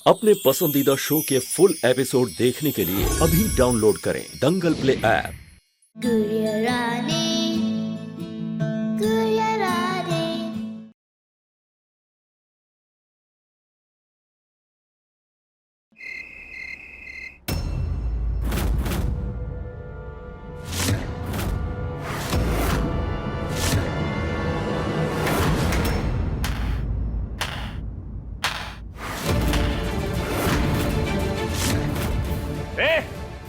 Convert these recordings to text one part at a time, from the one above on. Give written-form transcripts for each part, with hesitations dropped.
अपने पसंदीदा शो के फुल एपिसोड देखने के लिए अभी डाउनलोड करें दंगल प्ले ऐप। गुरियराने गुरियराने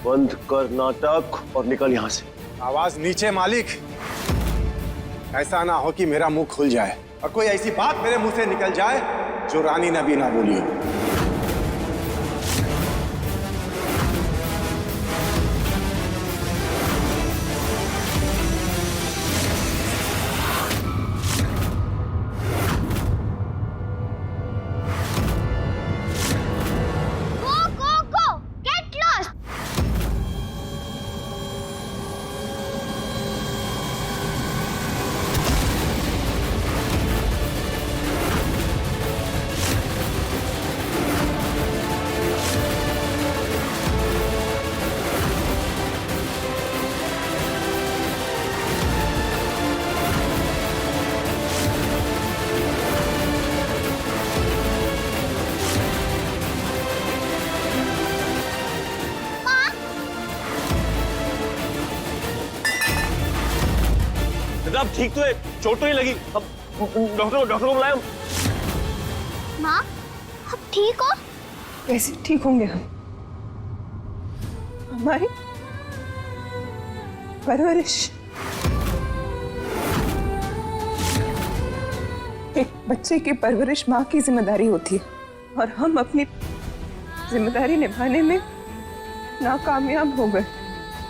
बंद कर नाटक और निकल यहाँ से। आवाज नीचे मालिक। ऐसा ना हो कि मेरा मुंह खुल जाए और कोई ऐसी बात मेरे मुंह से निकल जाए जो रानी नबी ना बोली हो। go get lost अब ठीक तो है, चोट तो नहीं लगी। अब डॉक्टर को बुलाया। माँ आप ठीक हो? कैसे ठीक होंगे हम? हमारी परवरिश, एक बच्चे की परवरिश माँ की जिम्मेदारी होती है और हम अपनी जिम्मेदारी निभाने में नाकामयाब हो गए।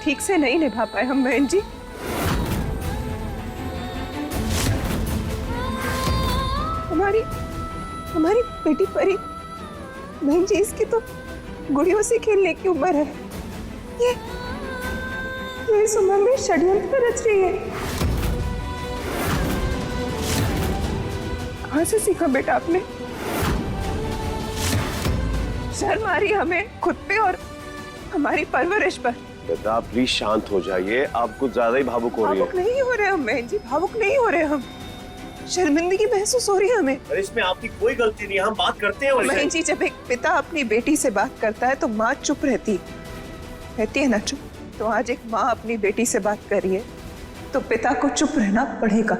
ठीक से नहीं निभा पाए हम बहन जी। हमारी बेटी परी बहन जी, इसकी तो गुड़ियों से खेलने की उम्र है। ये इस उम्र में षड्यंत्र रच रही है। कहाँ से सीखा बेटा आपने? शर्म आ रही है हमें खुद पे और हमारी परवरिश पर। बेटा प्लीज शांत हो जाइए, आप कुछ ज्यादा ही भावुक हो रही है। भावुक नहीं हो रहे हम बहन जी, भावुक नहीं हो रहे हम। शर्मिंदगी महसूस हो रही है हमें। अरे इसमें आपकी कोई गलती नहीं है, हम बात करते हैं। बहन जी, जब एक पिता अपनी बेटी से बात करता है तो माँ चुप रहती है ना चुप। तो आज एक माँ अपनी बेटी से बात कर रही है तो पिता को चुप रहना पड़ेगा।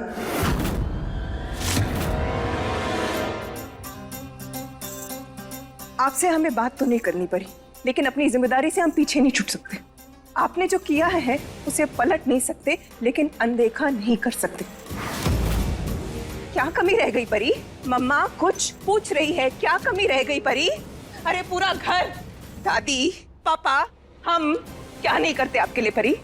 आपसे हमें बात तो नहीं करनी पड़ी, लेकिन अपनी जिम्मेदारी से हम पीछे नहीं छूट सकते। आपने जो किया है उसे पलट नहीं सकते, लेकिन अनदेखा नहीं कर सकते। क्या कमी रह गई परी? मम्मा कुछ पूछ रही है, क्या कमी रह गई परी? अरे पूरा घर, दादी, पापा, हम क्या नहीं करते आपके लिए परी?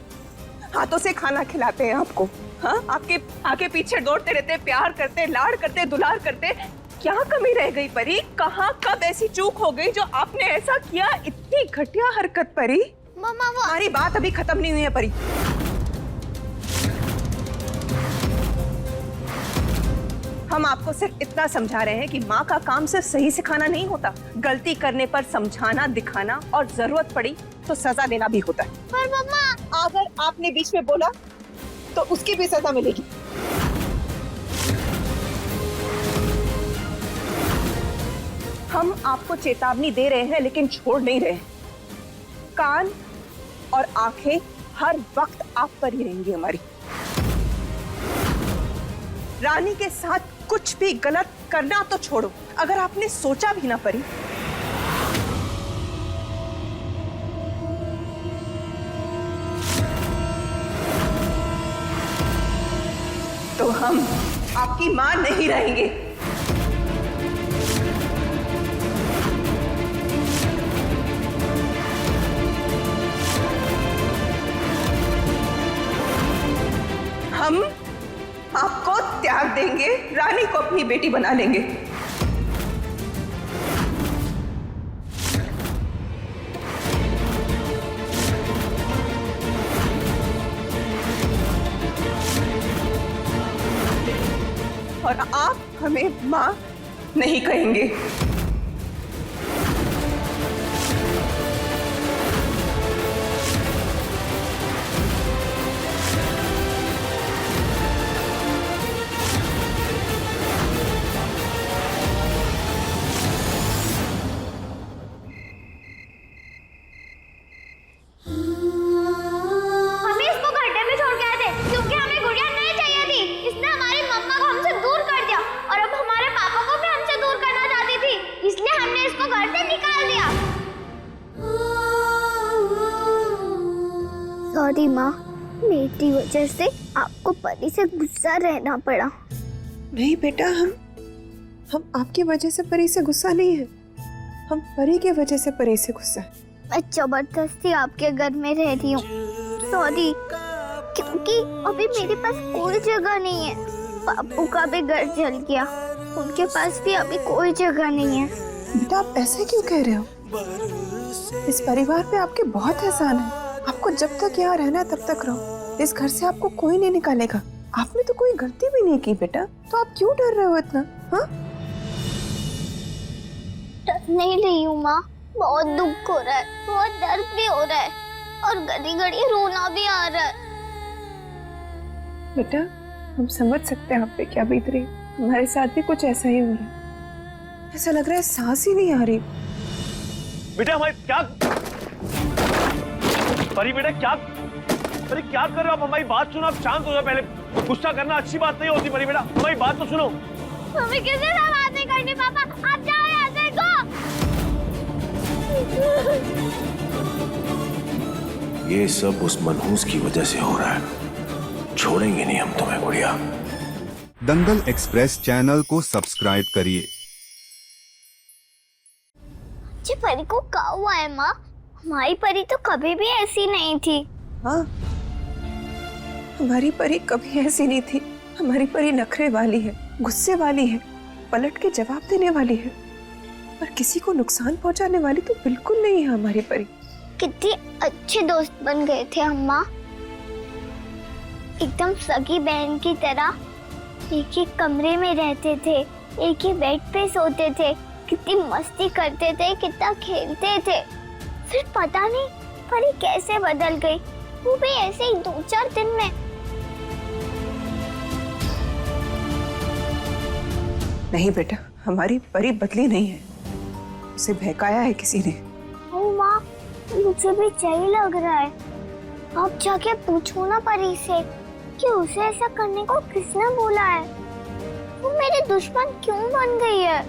हाथों से खाना खिलाते हैं आपको, हाँ? आपके आगे पीछे दौड़ते रहते, प्यार करते, लाड़ करते, दुलार करते। क्या कमी रह गई परी? कहाँ कब ऐसी चूक हो गई जो आपने ऐसा किया? इतनी घटिया हरकत परी। मम्मा वो हमारी बात अभी खत्म नहीं हुई है परी। हम आपको सिर्फ इतना समझा रहे हैं कि माँ का काम सिर्फ सही सिखाना नहीं होता, गलती करने पर समझाना, दिखाना और जरूरत पड़ी तो सजा देना भी होता है। पर मम्मा अगर आपने बीच में बोला तो उसकी भी सजा मिलेगी। हम आपको चेतावनी दे रहे हैं लेकिन छोड़ नहीं रहे हैं। कान और आंखें हर वक्त आप पर ही रहेंगी हमारी। रानी के साथ कुछ भी गलत करना तो छोड़ो, अगर आपने सोचा भी ना परी तो हम आपकी मां नहीं रहेंगे। हम आपको त्याग देंगे, रानी को अपनी बेटी बना लेंगे। और आप हमें मां नहीं कहेंगे। सॉरी माँ, मेरी वजह से आपको परी से गुस्सा रहना पड़ा। नहीं बेटा, हम आपकी वजह से परी से गुस्सा नहीं है, हम परी की वजह से परी से गुस्सा है। मैं जबरदस्ती आपके घर में रह रही हूँ, सॉरी। क्योंकि अभी मेरे पास कोई जगह नहीं है। पापू का भी घर जल गया, उनके पास भी अभी कोई जगह नहीं है। बेटा आप ऐसे क्यों कह रहे हो? इस परिवार पे आपके बहुत एहसान है। आपको जब तक यहाँ रहना है तब तक रहो। इस घर से आपको कोई नहीं निकालेगा। आपने तो कोई गलती भी नहीं की बेटा, तो आप क्यों डर रहे हो इतना? हाँ, डर नहीं रही हूँ माँ, बहुत दुख हो रहा है, बहुत दर्द भी हो रहा है और घड़ी घड़ी रोना भी आ रहा है। बेटा हम समझ सकते हैं आप पे क्या बीत रही है। हमारे साथ भी कुछ ऐसा ही हो रहा है। ऐसा लग रहा है सांस ही नहीं आ रही। बेटा हमारी क्या परी, बेटा क्या अरे क्या कर रहे हो आप? हमारी बात सुनो, आप शांत हो जाओ पहले। गुस्सा करना अच्छी बात नहीं होती परी। बेटा हमारी बात तो सुनो। हमें किसी से बात नहीं करनी पापा, आप जाओ यहाँ से, गो। ये सब उस मनहूस की वजह से हो रहा है। छोड़ेंगे नहीं हम तुम्हें गुड़िया। दंगल एक्सप्रेस चैनल को सब्सक्राइब करिए। जी परी को क्या हुआ है माँ? हमारी परी तो कभी भी ऐसी नहीं थी। हाँ, हमारी परी कभी ऐसी नहीं थी। हमारी परी नखरे वाली है, गुस्से वाली है, पलट के जवाब देने वाली है, पर किसी को नुकसान पहुंचाने वाली तो बिल्कुल नहीं है हमारी परी। कितने अच्छे दोस्त बन गए थे हम माँ, एकदम सगी बहन की तरह। एक ही कमरे में रहते थे, एक ही बेड पे सोते थे, कितनी मस्ती करते थे, कितना खेलते थे। फिर पता नहीं परी कैसे बदल गई, वो भी ऐसे ही 2-4 दिन में। नहीं बेटा, हमारी परी बदली नहीं है, उसे बहकाया है किसी ने। ओ माँ, मुझे भी सही लग रहा है। आप जाके पूछो ना परी से कि उसे ऐसा करने को किसने बोला है। वो मेरे दुश्मन क्यों बन गई है?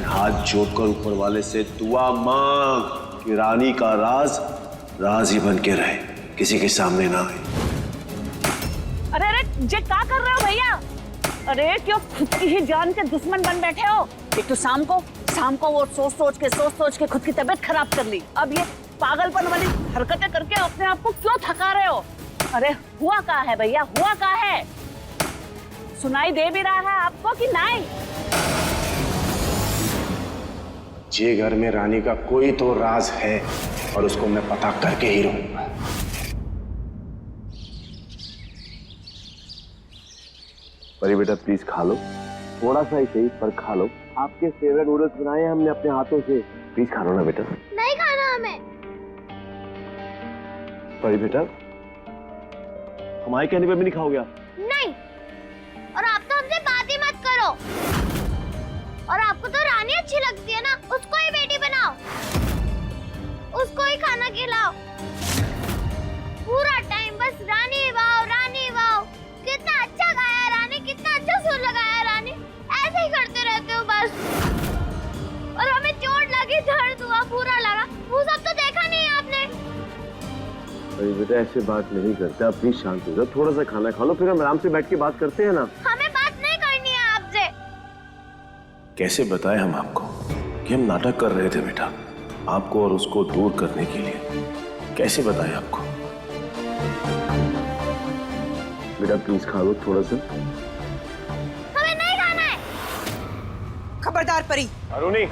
हाथ जोड़कर ऊपर वाले से दुआ मांग कि रानी का राज राज ही बन के रहे, किसी के सामने ना आए। अरे अरे जे क्या कर रहे हो भैया? अरे क्यों खुद की ही जान के दुश्मन बन बैठे हो? एक तो शाम को वो सोच सोच के खुद की तबीयत खराब कर ली। अब ये पागलपन वाली हरकतें करके अपने आप को क्यों थका रहे हो? अरे हुआ क्या है भैया, हुआ क्या है? सुनाई दे भी रहा है आपको कि नहीं? जे घर में रानी का कोई तो राज है और उसको मैं पता करके ही रहूंगा। परी बेटा प्लीज खा लो, थोड़ा सा ही सही पर खा लो। आपके फेवरेट नूडल्स बनाए हैं हमने अपने हाथों से, प्लीज खा लो ना बेटा। नहीं खाना हमें। परी बेटा हमारे कहने पे भी नहीं खाओगे आप? नहीं, और आप तो हमसे बात ही मत करो। और आपको तो रानी अच्छी लगती है ना, उसको ही बेटी बनाओ, उसको ही खाना खिलाओ। पूरा टाइम बस रानी वाओ रानी वाओ। कितना अच्छा गाया रानी, कितना अच्छा सुर लगाया रानी। ऐसे ही करते रहते हो बस। और हमें चोट लगी, दर्द हुआ, बुरा लगा, वो सब तो देखा नहीं है आपने। परी बेटा ऐसे बात नहीं करते, आप प्लीज शांत हो जाओ, थोड़ा सा खाना खा लो, फिर हम आराम से बैठ के बात करते हैं ना। हमें बात नहीं करनी है आपसे। कैसे बताएं हम आपको कि हम नाटक कर रहे थे बेटा, आपको और उसको दूर करने के लिए। कैसे बताएं आपको? बेटा प्लीज खा लो थोड़ा सा। हमें नहीं खाना है। खबरदार परी। अरुणी,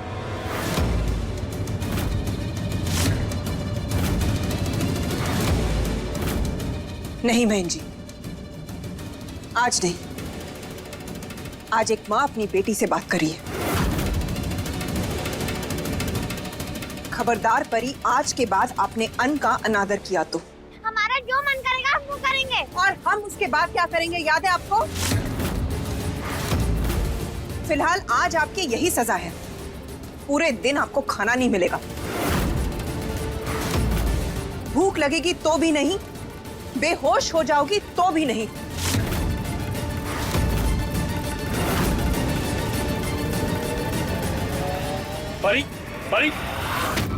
नहीं बहन जी, आज नहीं। आज एक माँ अपनी बेटी से बात करी है। खबरदार परी, आज के बाद आपने अन्न का अनादर किया तो हमारा जो मन करेगा हम वो करेंगे। और हम उसके बाद क्या करेंगे याद है आपको? फिलहाल आज आपकी यही सजा है, पूरे दिन आपको खाना नहीं मिलेगा। भूख लगेगी तो भी नहीं, बेहोश हो जाओगी तो भी नहीं। परी, परी,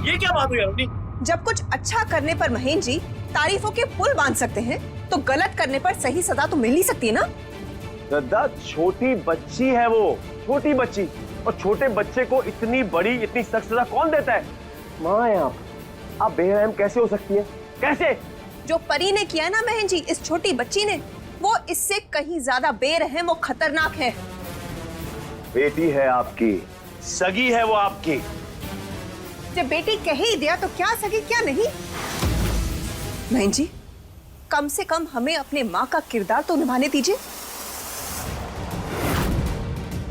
ये क्या बात हुई अरुणी? जब कुछ अच्छा करने पर महेंद्र जी तारीफों के पुल बांध सकते हैं, तो गलत करने पर सही सजा तो मिल ही सकती है ना। दादा छोटी बच्ची है वो, छोटी बच्ची, और छोटे बच्चे को इतनी बड़ी इतनी सख्त सजा कौन देता है? माँ है आप बेरहम कैसे हो सकती है? कैसे? जो परी ने किया ना महेंद्र जी इस छोटी बच्ची ने, वो इससे कहीं ज्यादा बेरहम, वो खतरनाक है। बेटी है आपकी, सगी है वो आपकी। जब बेटी कह ही दिया तो क्या सगी क्या नहीं। महेंद्र जी कम से कम हमें अपने माँ का किरदार तो निभाने दीजिए।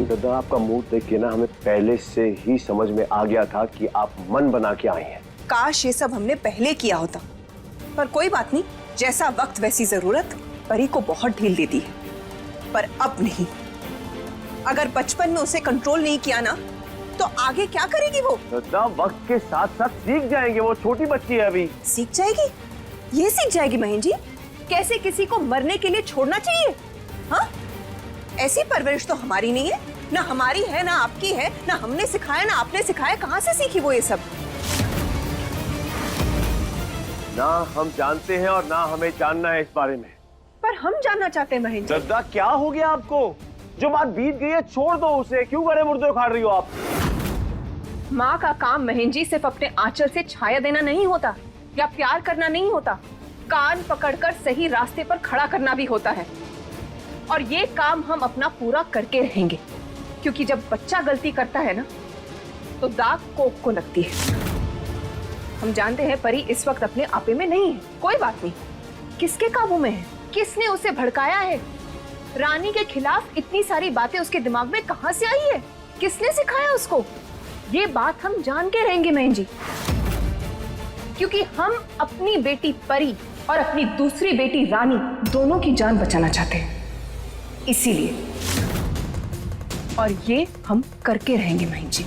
दादा आपका मुंह देख के ना हमें पहले से ही समझ में आ गया था कि आप मन बना के आई हैं। काश ये सब हमने पहले किया होता, पर कोई बात नहीं, जैसा वक्त वैसी जरूरत। परी को बहुत ढील देती है, पर अब नहीं। अगर बचपन में उसे कंट्रोल नहीं किया ना, तो आगे क्या करेगी वो? दादा वक्त के साथ साथ सीख जाएंगे, वो छोटी बच्ची है अभी। सीख जाएगी? ये सीख जाएगी महेंद्र जी? कैसे किसी को मरने के लिए छोड़ना चाहिए? हाँ, ऐसी परवरिश तो हमारी नहीं है, ना हमारी है ना आपकी है, ना हमने सिखाया ना आपने सिखाया। कहाँ से सीखी वो ये सब? ना हम जानते हैं और ना हमें जानना है इस बारे में। पर हम जानना चाहते हैं महेंद्र जी। दादा क्या हो गया आपको? जो बात बीत गई है छोड़ दो उसे, क्यों गड़े मुर्दे उखाड़ रही हो आप? माँ का काम महेंद्र जी सिर्फ अपने आंचल से छाया देना नहीं होता, या प्यार करना नहीं होता, कान पकड़कर सही रास्ते पर खड़ा करना भी होता है। और ये काम हम अपना पूरा करके रहेंगे, क्योंकि जब बच्चा गलती करता है ना, तो दाग कोख को लगती है। हम जानते हैं परी इस वक्त अपने आपे में नहीं है, कोई बात नहीं। किसके काबू में है? किसने उसे भड़काया है? रानी के खिलाफ इतनी सारी बातें उसके दिमाग में कहां से आई है? किसने सिखाया उसको? ये बात हम जान के रहेंगे महेंद्र जी, क्योंकि हम अपनी बेटी परी और अपनी दूसरी बेटी रानी दोनों की जान बचाना चाहते हैं, इसीलिए। और ये हम करके रहेंगे महेंद्र जी।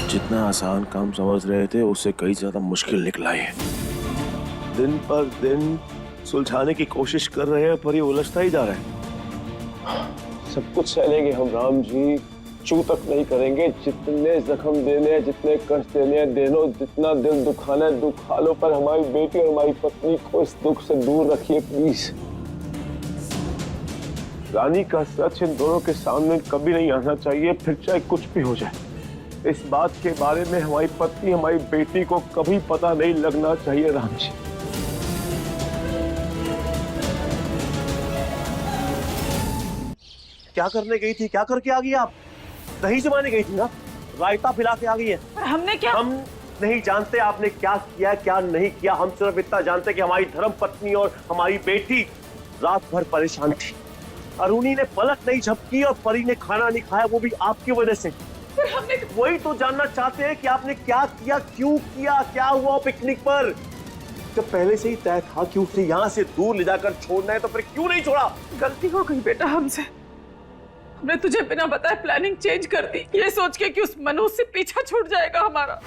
जितना आसान काम समझ रहे थे उससे कई ज्यादा मुश्किल निकला है। दिन पर दिन सुलझाने की कोशिश कर रहे हैं पर ये उलझता ही जा रहा है। सब कुछ सहलेंगे हम राम जी, चू तक नहीं करेंगे। जितने जख्म देने हैं, जितने कष्ट देने हैं दे लो, जितना दिल दुखाना है दुखा लो, पर हमारी बेटी और हमारी पत्नी को इस दुख से दूर रखिए प्लीज। रानी का सच इन दोनों के सामने कभी नहीं आना चाहिए, फिर चाहे कुछ भी हो जाए। इस बात के बारे में हमारी पत्नी हमारी बेटी को कभी पता नहीं लगना चाहिए राम जी। क्या करने गई थी? क्या करके आ गई आप? दही जमाने गई थी ना, रायता पिला के आ गई है। पर हमने क्या? हम नहीं जानते आपने क्या किया क्या नहीं किया। हम सिर्फ इतना जानते कि हमारी धर्म पत्नी और हमारी बेटी रात भर परेशान थी। अरुणी ने पलक नहीं झपकी और परी ने खाना नहीं खाया, वो भी आपकी वजह से। पर हमने वही तो जानना चाहते हैं कि आपने क्या किया, क्यों किया, क्या हुआ पिकनिक पर। जब पहले से ही तय था कि उसे यहाँ से दूर ले जाकर छोड़ना है तो फिर क्यों नहीं छोड़ा? गलती हो गई बेटा हमसे। हमने तुझे बिना बताए प्लानिंग चेंज कर दी, ये सोच के कि उस मनोज से पीछा छूट जाएगा हमारा।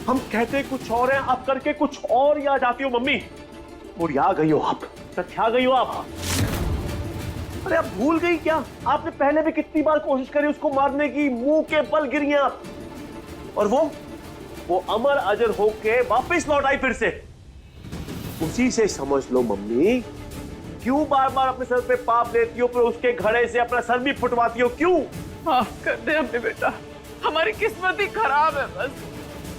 हम कहते कुछ और हैं, आप करके कुछ और ही आ जाती हो मम्मी। मुड़िया गई हो आप, क्या गई हो आप? अरे आप भूल गई क्या? आपने पहले भी कितनी बार कोशिश करी उसको मारने की, मुंह के बल गिरी आप। और वो अमर अजर होके वापस लौट आई फिर से। उसी से समझ लो मम्मी, क्यों बार बार अपने सर पे पाप लेती हो, फिर उसके घड़े से अपना सर भी फुटवाती हो, क्यों? माफ कर दे हमें बेटा, हमारी किस्मत ही खराब है बस।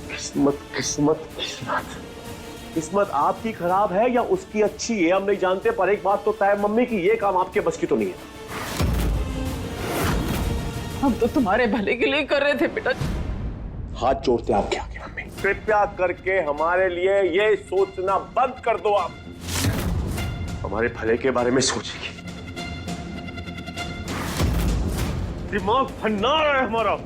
किस्मत किस्मत किस्मत किस्मत आपकी खराब है या उसकी अच्छी है हम नहीं जानते, पर एक बात तो तय है मम्मी कि ये काम आपके बस की तो नहीं है। हम तो तुम्हारे भले के लिए कर रहे थे बेटा। हाथ जोड़ते आपके आगे मम्मी, कृपया करके हमारे लिए ये सोचना बंद कर दो। आप हमारे भले के बारे में सोचिए। दिमाग फन्ना रहा है हमारा।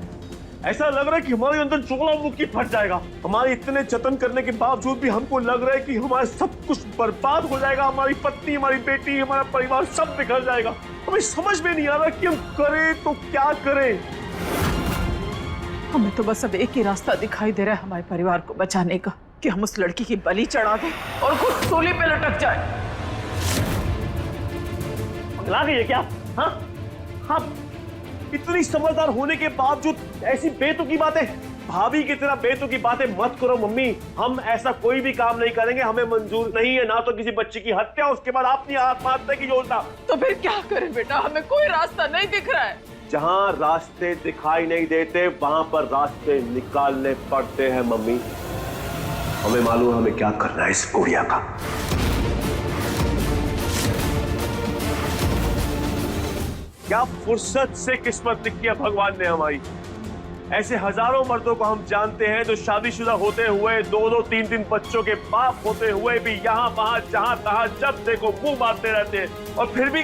ऐसा लग रहा है कि हमारे अंदर ज्वालामुखी फट जाएगा। हमारे इतने जतन करने के बावजूद भी हमको लग रहा है कि हमारा सब कुछ बर्बाद हो जाएगा। हमारी पत्नी, हमारी बेटी, हमारा परिवार सब बिखर जाएगा। हमें समझ में नहीं आ रहा कि हम करें तो क्या करें। हमें तो बस अब एक ही रास्ता दिखाई दे रहा है हमारे परिवार को बचाने का, कि हम उस लड़की की बलि चढ़ा दें और खुद सूली पे लटक जाए। पगला गई है क्या? हाँ हाँ, इतनी समझदार होने के बावजूद ऐसी बेतुकी बातें, भाभी की तरह बेतुकी बातें मत करो मम्मी। हम ऐसा कोई भी काम नहीं करेंगे, हमें मंजूर नहीं है। ना तो किसी बच्ची की हत्या, उसके बाद अपनी आत्महत्या की योजना। तो फिर क्या करें बेटा, हमें कोई रास्ता नहीं दिख रहा है। जहां रास्ते दिखाई नहीं देते वहां पर रास्ते निकालने पड़ते हैं मम्मी। हमें मालूम है हमें क्या करना है इस गुड़िया का। क्या फुर्सत से किस्मत लिखी है भगवान ने हमारी। ऐसे हजारों मर्दों को हम जानते हैं जो शादीशुदा होते हुए 2-2, 3-3 बच्चों के बाप होते हुए भी यहाँ वहां जहां तहां जब देखो मुंह मारते रहते हैं और फिर भी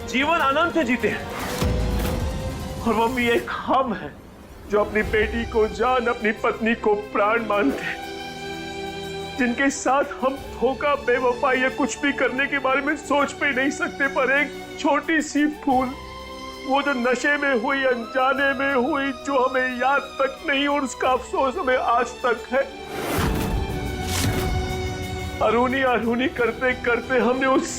जीवन आनंद से जीते हैं। और मम्मी एक हम हैं जो अपनी बेटी को जान, अपनी पत्नी को प्राण मानते हैं, जिनके साथ हम धोखा, बेवफाई या कुछ भी करने के बारे में सोच भी नहीं सकते। पर एक छोटी सी भूल, वो जो नशे में हुई, अनजाने में हुई, जो हमें याद तक नहीं और उसका अफसोस हमें आज तक है। अरूनी अरूनी करते करते हमने उस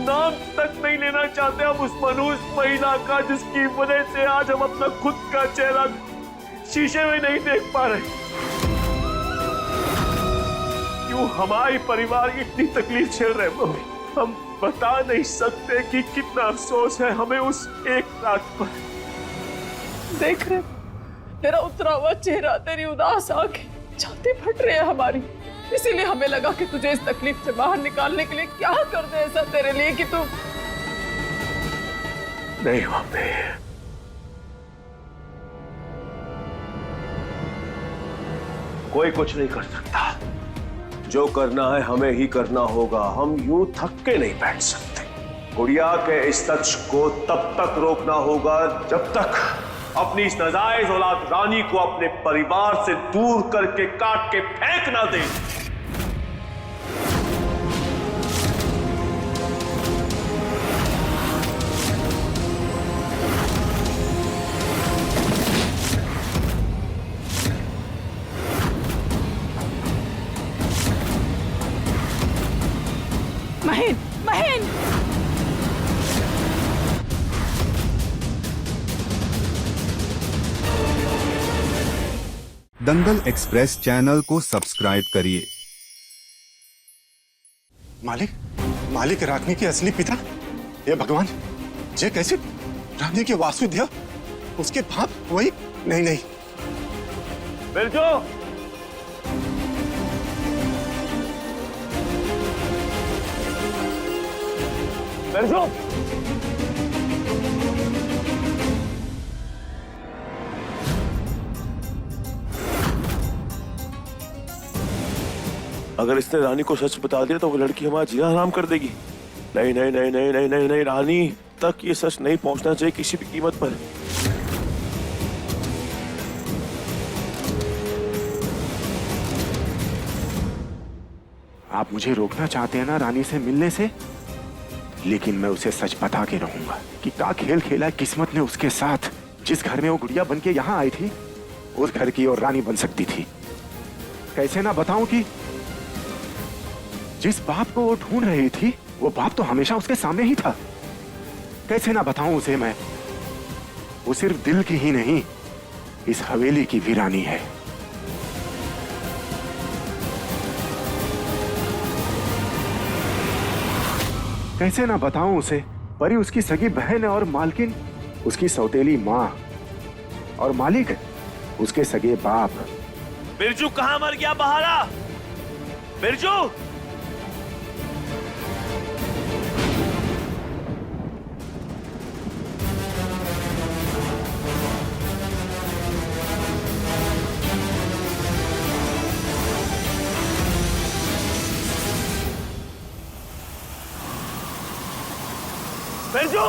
नाम तक नहीं लेना चाहते हम उस मनुष्य महिला का, जिसकी वजह से आज हम अपना खुद का चेहरा शीशे में नहीं देख पा रहे। क्यों हमारे परिवार की इतनी तकलीफ झेल रहे हैं मम्मी, हम बता नहीं सकते कि कितना अफसोस है हमें उस एक रात पर। देख रहे तेरा उतरा हुआ चेहरा, तेरी उदास आंखें, छाती फट रही है हमारी। इसीलिए हमें लगा कि तुझे इस तकलीफ से बाहर निकालने के लिए क्या कर दे ऐसा तेरे लिए कि तू। नहीं मम्मी, कोई कुछ नहीं कर सकता। जो करना है हमें ही करना होगा। हम यूं थक के नहीं बैठ सकते। गुड़िया के इस सच को तब तक रोकना होगा जब तक अपनी इस नाजायज औलाद रानी को अपने परिवार से दूर करके काट के फेंक ना दे। महेन, महेन, दंगल एक्सप्रेस चैनल को सब्सक्राइब करिए। मालिक, मालिक रानी के असली पिता, हे भगवान, ये कैसे? रानी के वासुदेव, उसके बाप वही? नहीं नहीं, बिरजू, बिरजू, अगर इसने रानी को सच बता दिया तो वो लड़की हमारा जीना हराम कर देगी। नहीं नहीं नहीं नहीं नहीं नहीं नहीं, रानी तक ये सच नहीं पहुंचना चाहिए किसी भी कीमत पर। आप मुझे रोकना चाहते हैं ना रानी से मिलने से, लेकिन मैं उसे सच बता के रहूंगा कि क्या खेल खेला किस्मत ने उसके साथ। जिस घर में वो गुड़िया बन के यहाँ आई थी, उस घर की और रानी बन सकती थी। कैसे ना बताऊं कि जिस बाप को वो ढूंढ रही थी, वो बाप तो हमेशा उसके सामने ही था। कैसे ना बताऊं उसे मैं, वो सिर्फ दिल की ही नहीं, इस हवेली की वीरानी है। कैसे ना बताऊं उसे, परी उसकी सगी बहन है और मालकिन उसकी सौतेली माँ, और मालिक उसके सगे बाप। बिरजू कहां मर गया बहारा? बिरजू, बिरजू,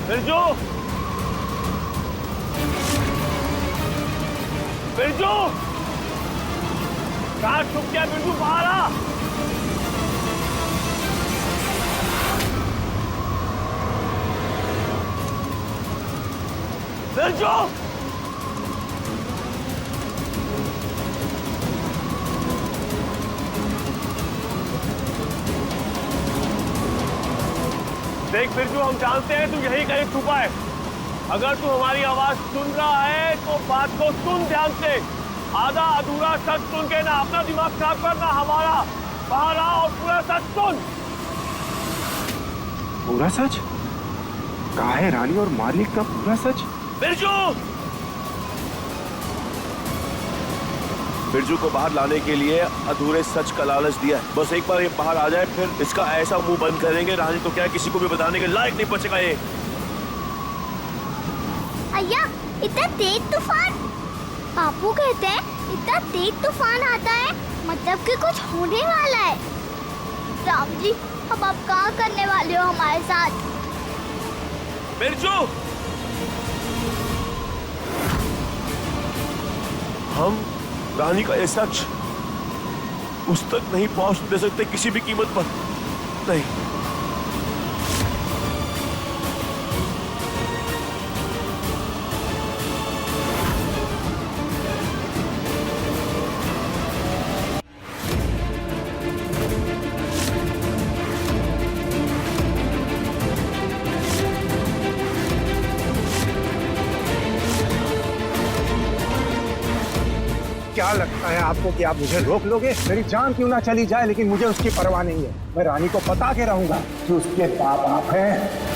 बिरजू, बिरजू, कहाँ छुप गया बिरजू? बाहर आ। बिरजू, देख बिरजू, हम जानते हैं तू यही कहीं छुपा है। अगर तू हमारी आवाज सुन रहा है तो बात को सुन ध्यान से। आधा अधूरा सच सुन के ना अपना दिमाग खराब करना हमारा। बाहर आ और पूरा सच सुन। पूरा सच? कहा है रानी और मालिक का पूरा सच? बिरजू, बिरजू को बाहर लाने के लिए अधूरे सच का लालच दिया है। बस एक बार ये बाहर आ जाए, फिर इसका ऐसा मुंह बंद करेंगे रानी तो क्या किसी को भी बताने के लायक नहीं बचेगा ये। अय्या, इतना तेज तूफान! बापू कहते हैं इतना तेज तूफान आता है मतलब कि कुछ होने वाला है। राम जी, अब आप क्या करने वाले हो हमारे साथ? बिरजू, हम रानी का ये सच उस तक नहीं पहुंच दे सकते किसी भी कीमत पर। नहीं, क्या लगता है आपको कि आप मुझे रोक लोगे? मेरी जान क्यों ना चली जाए, लेकिन मुझे उसकी परवाह नहीं है। मैं रानी को बता के रहूंगा कि उसके बाप आप हैं।